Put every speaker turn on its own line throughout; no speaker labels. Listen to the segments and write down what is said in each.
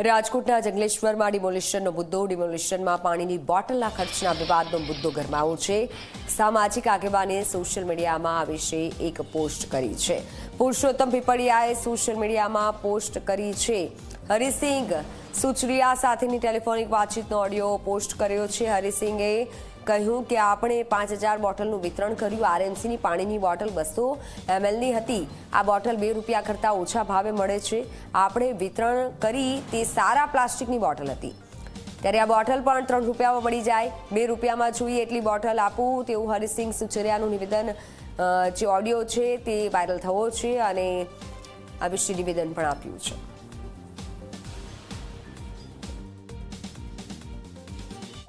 રાજકોટના જંગલેશ્વરમાં ડિમોલિશનનો મુદ્દો. ડિમોલિશનમાં પાણીની બોટલના ખર્ચના વિવાદનો મુદ્દો ગરમાવો છે. સામાજિક આગેવાને સોશિયલ મીડિયામાં આ વિશે એક પોસ્ટ કરી છે. પુરુષોત્તમ પીપળિયાએ સોશિયલ મીડિયામાં પોસ્ટ કરી છે. હરિસિંહ સુચરિયા સાથેની ટેલિફોનિક વાતચીતનો ઓડિયો પોસ્ટ કર્યો છે. હરિસિંહે કહ્યું કે આપણે 5000 બોટલનું વિતરણ કર્યું. આરએમસીની પાણીની બોટલ 200 mlની હતી. આ બોટલ ₹2 કરતાં ઓછા ભાવે મળે છે. આપણે વિતરણ કરી તે સારા પ્લાસ્ટિકની બોટલ હતી. ત્યારે આ બોટલ પણ ₹3 મળી જાય. ₹2 જોઈએ એટલી બોટલ આપું તેવું હરિસિંહ સુચરિયાનું નિવેદન જે ઓડિયો છે તે વાયરલ થયો છે અને આ વિશે નિવેદન પણ આપ્યું છે.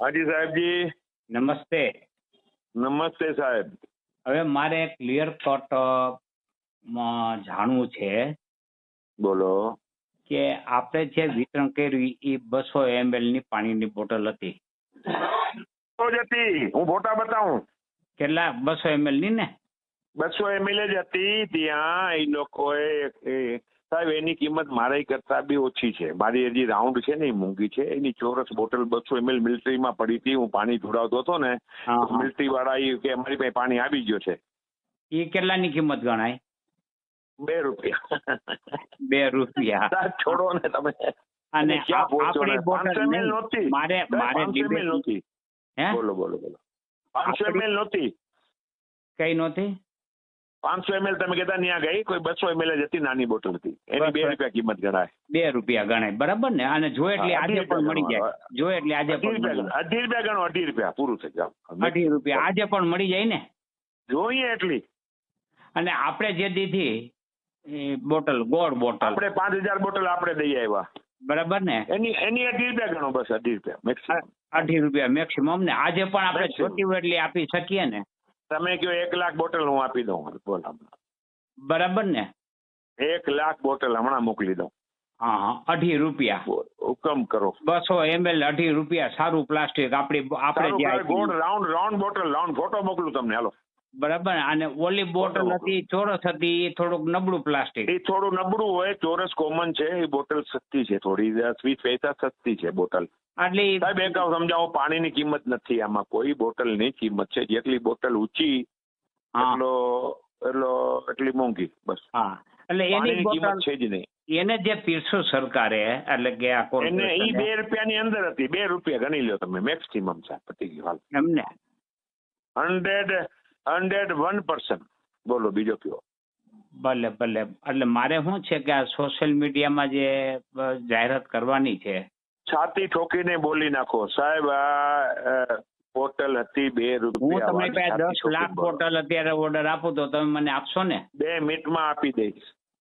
હાજી સાહેબજી.
નમસ્તે.
નમસ્તે સાહેબ.
હવે મારે ક્લિયર કટ જાણવું છે.
બોલો.
કે આપણે જે વિતરણ કર્યું એ 200 ml ની પાણીની બોટલ હતી.
તો જ હતી. હું ફોટા બતાવું.
કેટલા? 200 ml ની ને?
200 ml જ હતી. ત્યાં એ લોકોએ સાહેબ એની કિંમત મારા કરતા બી ઓછી છે. મારી હજી રાઉન્ડ છે ને એ મોંઘી છે. એની ચોરસ બોટલ 200 ml મિલિટરીમાં પડી હતી. હું પાણી ઢોળાવતો હતો ને, મિલિટરી વાળા એ કે અમારી પાસે પાણી આવી ગયો છે.
એ કેટલાની કિંમત ગણાય?
₹2. છોડો ને તમે.
અને
આપણી બોટલ નહોતી.
મારે
500 ml નહોતી. બોલો બોલો બોલો. 500 ml નહોતી.
કઈ નહોતી?
500 ml તમે કહેતા ત્યાં ગઈ. કોઈ 200 ml જ હતી, નાની બોટલ હતી. એની ₹2 કિંમત ગણાય.
₹2 ગણાય, બરાબર ને? અને જો એટલે આજે પણ મળી જાય. જો એટલે આજે પણ
₹2 ગણો. ₹2 પૂરું થઈ જાવ.
₹2 આજે પણ મળી જાય ને?
જોઈએ એટલી.
અને આપણે જે દીધી બોટલ, ગોળ બોટલ,
આપણે 5000 બોટલ આપણે દઈ આવ્યા,
બરાબર ને?
એની ₹2 ગણો. બસ ₹2 મેક્સિમમ.
₹2 મેક્સિમમ ને? આજે પણ આપણે જોતી હોય એટલી આપી શકીએ ને?
તમે કહો 1 લાખ બોટલ હું આપી દઉં. બોલો.
બરાબર ને?
1 લાખ બોટલ હમણાં મોકલી દઉં.
હા, ₹2.
હુકમ કરો.
200 ml ₹2. સારું પ્લાસ્ટિક. આપણે
ગોળ રાઉન્ડ બોટલ, રાઉન્ડ ફોટો મોકલું તમને. હાલો.
બરાબર. અને ઓલી બોટલ હતી ચોરસ હતી, એ થોડુંક નબળું પ્લાસ્ટિક.
એ થોડું નબળું હોય. ચોરસ કોમન છે. એ બોટલ સસ્તી છે થોડી. 20 પૈસા સસ્તી છે બોટલ.
આટલી
સાહેબ એક સમજાવો, પાણીની કિંમત નથી આમાં. કોઈ બોટલની કિંમત છે. જેટલી બોટલ ઊંચી એટલી મોંઘી. બસ.
હા, એટલે એની
કિંમત છે જ નહીં.
એને જે પીરસો સરકારે, એટલે કે આ
એને ઈ ₹2 ની અંદર હતી. ₹2 ગણી લો તમે મેક્સિમમ. સાહેબ પતી ગયું. હાલ
એમને
101%. બોલો બીજો કયો.
ભલે ભલે. એટલે મારે શું છે કે આ સોશિયલ મીડિયામાં જે જાહેરાત કરવાની છે,
છાતી ઠોકીને બોલી નાખો સાહેબ. આ બોટલ હતી ₹2.
હું તમને 10 લાખ બોટલ અત્યારે ઓર્ડર આપું તો તમે મને આપશો ને?
2 મિનિટમાં આપી દઈશ.